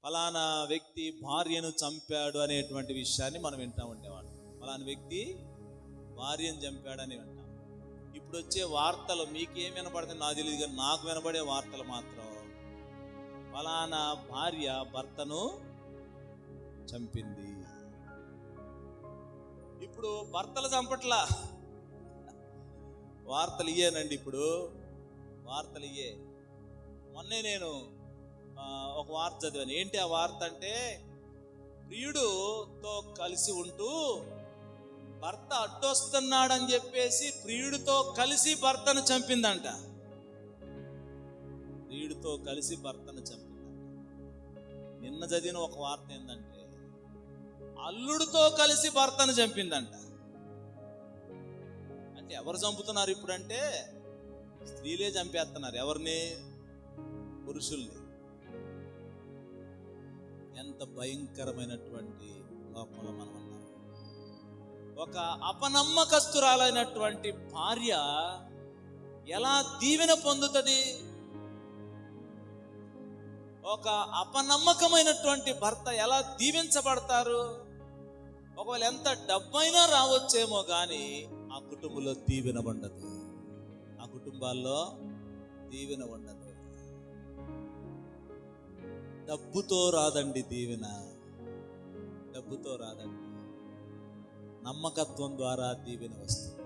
ఫలానా వ్యక్తి భార్యను చంపాడు అనేటువంటి విషయాన్ని మనం వింటూ ఉండేవాడు. ఫలానా వ్యక్తి భార్యను చంపాడు అని వింటాం. ఇప్పుడు వచ్చే వార్తలు మీకేం వినపడుతుంది నాకు తెలియదు, కానీ నాకు వినబడే వార్తలు మాత్రం ఫలానా భార్య భర్తను చంపింది. ఇప్పుడు భర్తలు చంపట్లా, వార్తలు ఇయ్యేనండి. ఇప్పుడు వార్తలు ఇయ్యే. మొన్నే నేను ఒక వార్త చదివాను. ఏంటి ఆ వార్త అంటే, ప్రియుడుతో కలిసి ఉంటూ భర్త అడ్డొస్తున్నాడని చెప్పేసి ప్రియుడితో కలిసి భర్తను చంపిందంట. ప్రియుడితో కలిసి భర్తను చంపిందంట. నిన్న చదివిన ఒక వార్త ఏంటంటే, అల్లుడితో కలిసి భర్తను చంపిందంట. అంటే ఎవరు చంపుతున్నారు ఇప్పుడంటే? స్త్రీలే చంపేస్తున్నారు. ఎవరిని? పురుషుల్ని. ఎంత భయంకరమైనటువంటి లోకంలో మనం ఉన్నాం. ఒక అపనమ్మకస్తురాలైనటువంటి భార్య ఎలా దీవెన పొందుతుంది? ఒక అపనమ్మకమైనటువంటి భర్త ఎలా దీవించబడతారు? ఒకవేళ ఎంత డబ్బైనా రావచ్చేమో కానీ ఆ కుటుంబంలో దీవెన ఉండదు. ఆ కుటుంబాల్లో దీవెన ఉండదు. డబ్బుతో రాదండి దీవెన, డబ్బుతో రాదండి. నమ్మకత్వం ద్వారా దీవెన వస్తుంది.